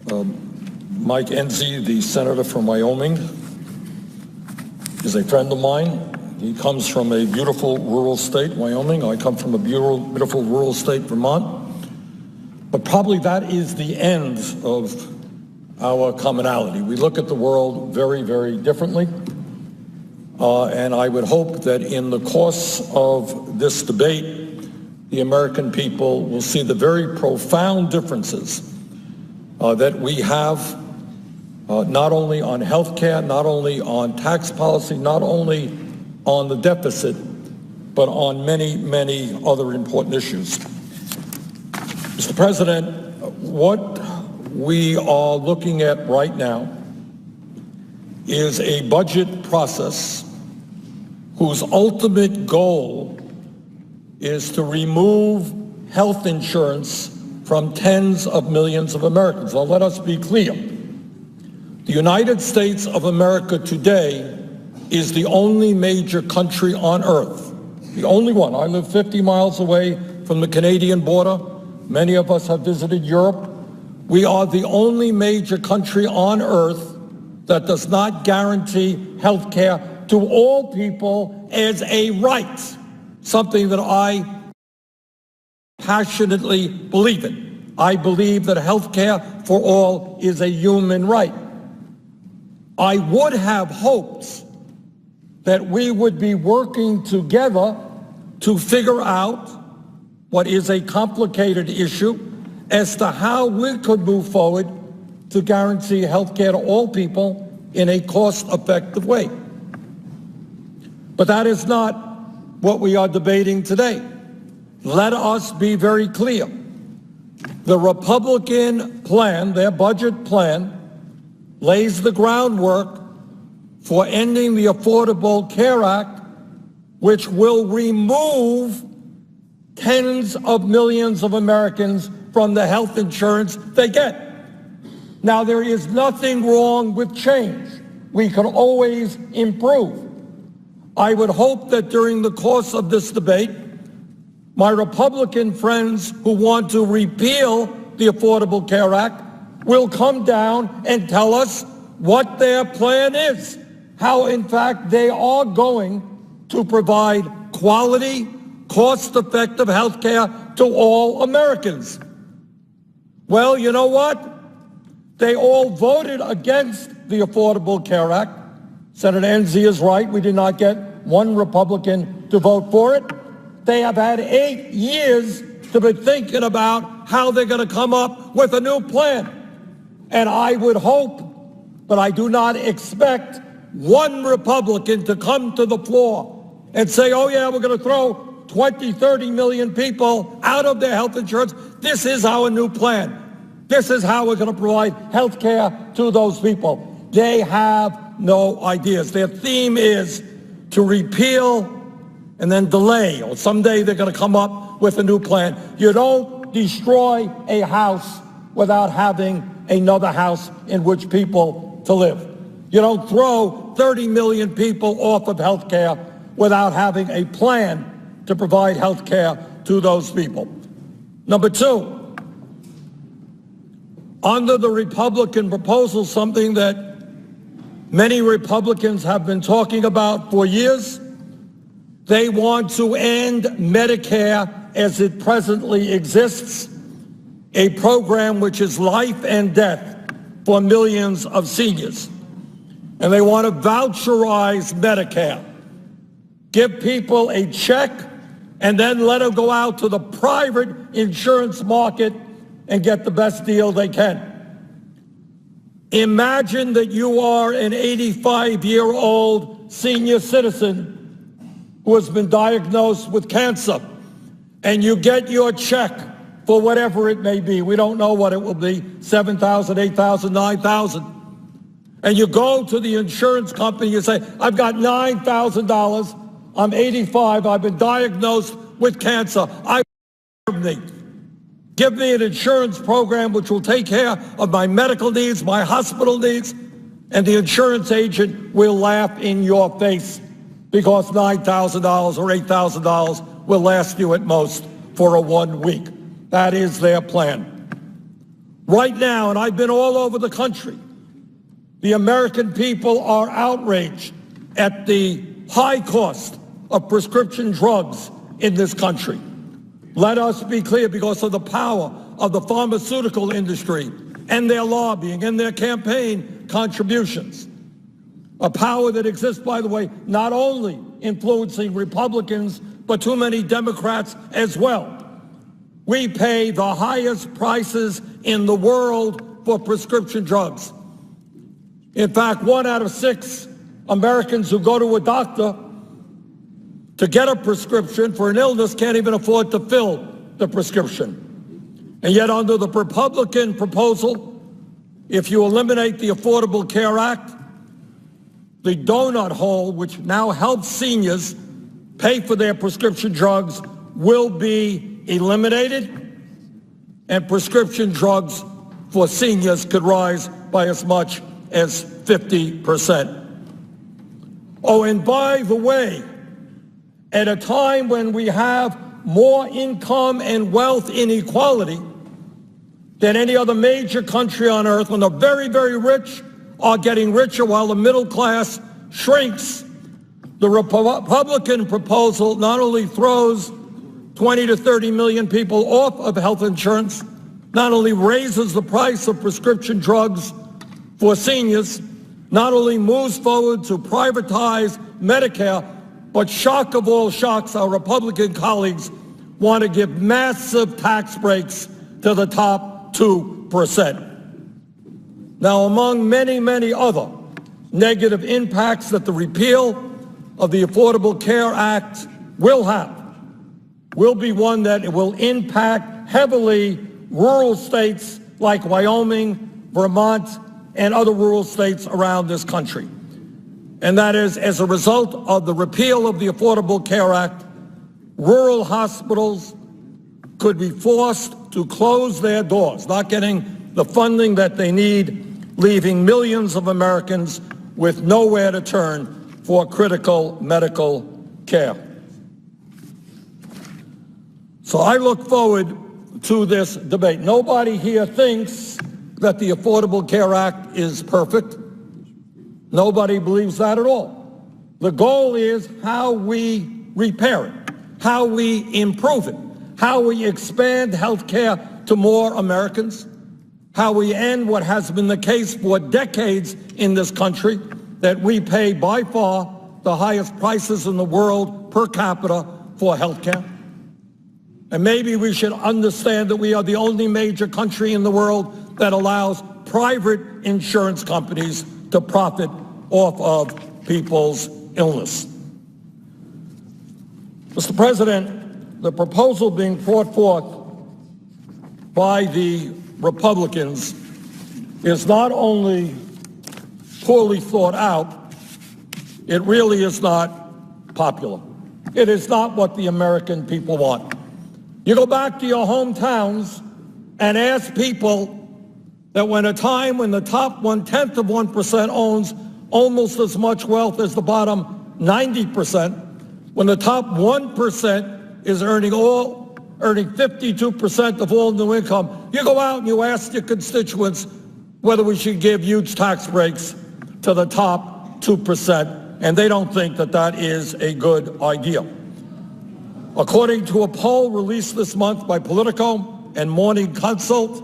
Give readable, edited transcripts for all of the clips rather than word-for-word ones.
Mike Enzi, the senator from Wyoming, is a friend of mine. He comes from a beautiful rural state, Wyoming. I come from a beautiful rural state, Vermont. But probably that is the end of our commonality. We look at the world very, very differently. And I would hope that in the course of this debate, the American people will see the very profound differences that we have, not only on health care, not only on tax policy, not only on the deficit, but on many, many other important issues. Mr. President, what we are looking at right now is a budget process whose ultimate goal is to remove health insurance from tens of millions of Americans. Now, let us be clear. The United States of America today is the only major country on earth, the only one. I live 50 miles away from the Canadian border. Many of us have visited Europe. We are the only major country on earth that does not guarantee health care to all people as a right, something that I passionately believe in. I believe that health care for all is a human right. I would have hoped that we would be working together to figure out what is a complicated issue as to how we could move forward to guarantee health care to all people in a cost-effective way. But that is not what we are debating today. Let us be very clear. The Republican plan, their budget plan, lays the groundwork for ending the Affordable Care Act, which will remove tens of millions of Americans from the health insurance they get. Now, there is nothing wrong with change. We can always improve. I would hope that during the course of this debate, my Republican friends who want to repeal the Affordable Care Act will come down and tell us what their plan is, how, in fact, they are going to provide quality, cost-effective health care to all Americans. Well, you know what? They all voted against the Affordable Care Act. Senator Enzi is right. We did not get one Republican to vote for it. They have had 8 years to be thinking about how they're going to come up with a new plan. And I would hope, but I do not expect, one Republican to come to the floor and say, oh yeah, we're going to throw 20, 30 million people out of their health insurance. This is our new plan. This is how we're going to provide health care to those people. They have no ideas. Their theme is to repeal and then delay, or someday they're going to come up with a new plan. You don't destroy a house without having another house in which people to live. You don't throw 30 million people off of health care without having a plan to provide health care to those people. Number two, under the Republican proposal, something that many Republicans have been talking about for years, they want to end Medicare as it presently exists, a program which is life and death for millions of seniors. And they want to voucherize Medicare, give people a check, and then let them go out to the private insurance market and get the best deal they can. Imagine that you are an 85-year-old senior citizen who has been diagnosed with cancer, and you get your check for whatever it may be. We don't know what it will be, $7,000, $8,000, $9,000. And you go to the insurance company, you say, I've got $9,000, I'm 85, I've been diagnosed with cancer. Give me an insurance program which will take care of my medical needs, my hospital needs, and the insurance agent will laugh in your face because $9,000 or $8,000 will last you at most for a 1 week. That is their plan. Right now, and I've been all over the country, the American people are outraged at the high cost of prescription drugs in this country. Let us be clear, because of the power of the pharmaceutical industry and their lobbying and their campaign contributions. A power that exists, by the way, not only influencing Republicans, but too many Democrats as well. We pay the highest prices in the world for prescription drugs. In fact, 1 out of 6 Americans who go to a doctor to get a prescription for an illness can't even afford to fill the prescription. And yet, under the Republican proposal, if you eliminate the Affordable Care Act, the donut hole, which now helps seniors pay for their prescription drugs, will be eliminated, and prescription drugs for seniors could rise by as much as 50%. Oh, and by the way, at a time when we have more income and wealth inequality than any other major country on earth, when the very, very rich are getting richer while the middle class shrinks, the Republican proposal not only throws 20 to 30 million people off of health insurance, not only raises the price of prescription drugs for seniors, not only moves forward to privatize Medicare, but shock of all shocks, our Republican colleagues want to give massive tax breaks to the top 2%. Now, among many, many other negative impacts that the repeal of the Affordable Care Act will have, will be one that it will impact heavily rural states like Wyoming, Vermont, and other rural states around this country. And that is, as a result of the repeal of the Affordable Care Act, rural hospitals could be forced to close their doors, not getting the funding that they need, leaving millions of Americans with nowhere to turn for critical medical care. So I look forward to this debate. Nobody here thinks that the Affordable Care Act is perfect. Nobody believes that at all. The goal is how we repair it, how we improve it, how we expand health care to more Americans, how we end what has been the case for decades in this country, that we pay by far the highest prices in the world per capita for health care. And maybe we should understand that we are the only major country in the world that allows private insurance companies to profit off of people's illness. Mr. President, the proposal being brought forth by the Republicans is not only poorly thought out, it really is not popular. It is not what the American people want. You go back to your hometowns and ask people that when a time when the top 1/10 of 1% owns almost as much wealth as the bottom 90%, when the top 1% is earning 52% of all new income, you go out and you ask your constituents whether we should give huge tax breaks to the top 2%, and they don't think that that is a good idea. According to a poll released this month by Politico and Morning Consult,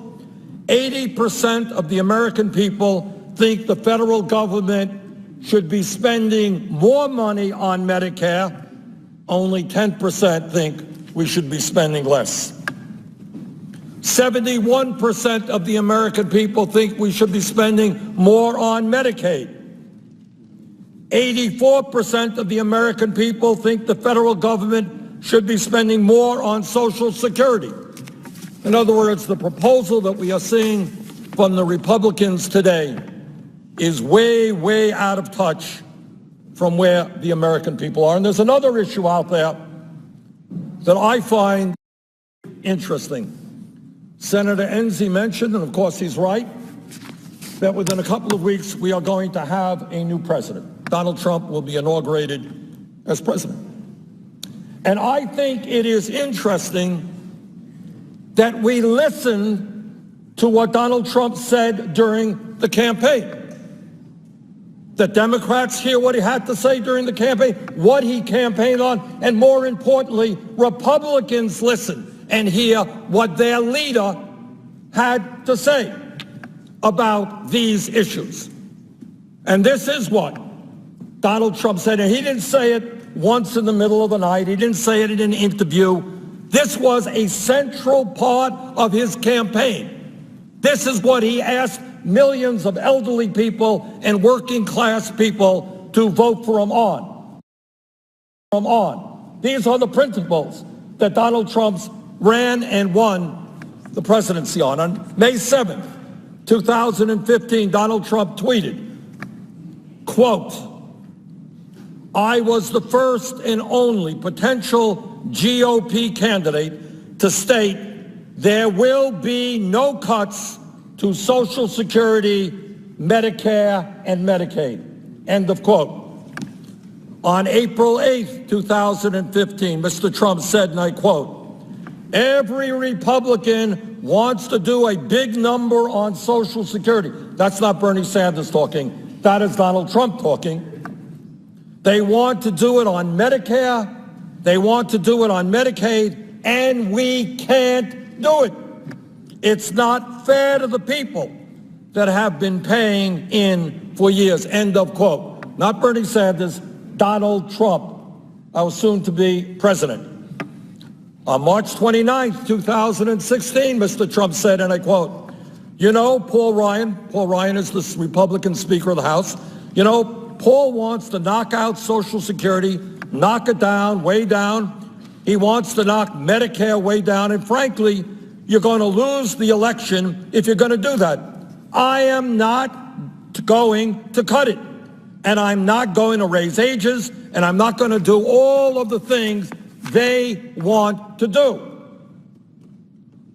80% of the American people think the federal government should be spending more money on Medicare. Only 10% think we should be spending less. 71% of the American people think we should be spending more on Medicaid. 84% of the American people think the federal government should be spending more on Social Security. In other words, the proposal that we are seeing from the Republicans today is way, way out of touch from where the American people are. And there's another issue out there that I find interesting. Senator Enzi mentioned, and of course he's right, that within a couple of weeks we are going to have a new president. Donald Trump will be inaugurated as president. And I think it is interesting that we listen to what Donald Trump said during the campaign. The Democrats hear what he had to say during the campaign, what he campaigned on, and more importantly, Republicans listen and hear what their leader had to say about these issues. And this is what Donald Trump said, and he didn't say it once in the middle of the night. He didn't say it in an interview. This was a central part of his campaign. This is what he asked millions of elderly people and working class people to vote for him on. These are the principles that Donald Trump ran and won the presidency on. On May 7th, 2015, Donald Trump tweeted, quote, "I was the first and only potential GOP candidate to state there will be no cuts to Social Security, Medicare, and Medicaid." End of quote. On April 8th, 2015, Mr. Trump said, and I quote, "Every Republican wants to do a big number on Social Security." That's not Bernie Sanders talking. That is Donald Trump talking. "They want to do it on Medicare. They want to do it on Medicaid, and we can't do it. It's not fair to the people that have been paying in for years." End of quote. Not Bernie Sanders, Donald Trump, our soon-to-be president. On March 29th, 2016, Mr. Trump said, and I quote, "You know, Paul Ryan is the Republican Speaker of the House. You know, Paul wants to knock out Social Security, knock it down, way down. He wants to knock Medicare way down. And frankly, you're going to lose the election if you're going to do that. I am not going to cut it. And I'm not going to raise ages. And I'm not going to do all of the things they want to do.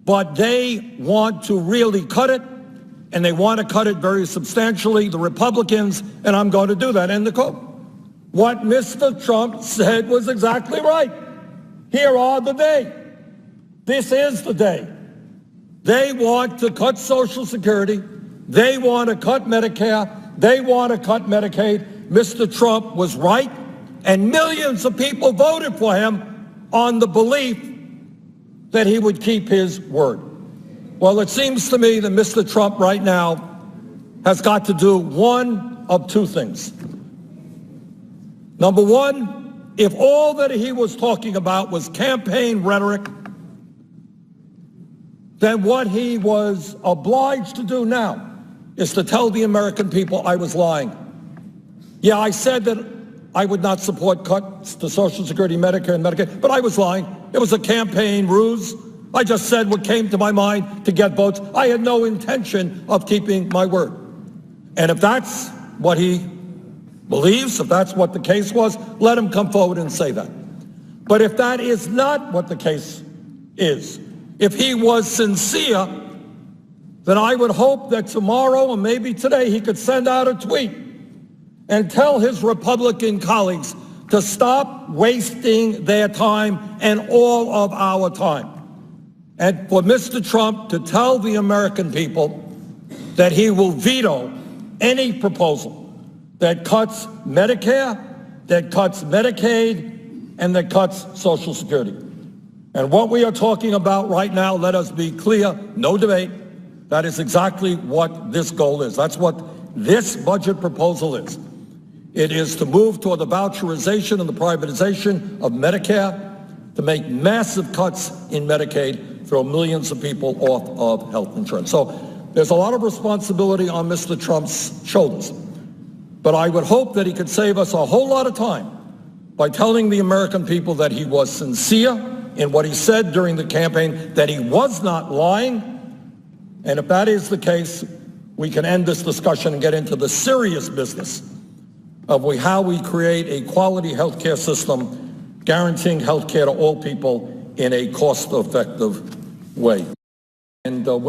But they want to really cut it. And they want to cut it very substantially, the Republicans, and I'm going to do that." End of quote. What Mr. Trump said was exactly right. Here are the day. This is the day. They want to cut Social Security. They want to cut Medicare. They want to cut Medicaid. Mr. Trump was right, and millions of people voted for him on the belief that he would keep his word. Well, it seems to me that Mr. Trump right now has got to do one of two things. Number one, if all that he was talking about was campaign rhetoric, then what he was obliged to do now is to tell the American people I was lying. Yeah, I said that I would not support cuts to Social Security, Medicare, and Medicaid, but I was lying. It was a campaign ruse. I just said what came to my mind to get votes. I had no intention of keeping my word. And if that's what he believes, if that's what the case was, let him come forward and say that. But if that is not what the case is, if he was sincere, then I would hope that tomorrow or maybe today he could send out a tweet and tell his Republican colleagues to stop wasting their time and all of our time. And for Mr. Trump to tell the American people that he will veto any proposal that cuts Medicare, that cuts Medicaid, and that cuts Social Security. And what we are talking about right now, let us be clear, no debate, that is exactly what this goal is. That's what this budget proposal is. It is to move toward the voucherization and the privatization of Medicare, to make massive cuts in Medicaid, throw millions of people off of health insurance. So there's a lot of responsibility on Mr. Trump's shoulders. But I would hope that he could save us a whole lot of time by telling the American people that he was sincere in what he said during the campaign, that he was not lying. And if that is the case, we can end this discussion and get into the serious business of how we create a quality health care system guaranteeing health care to all people in a cost-effective way. And with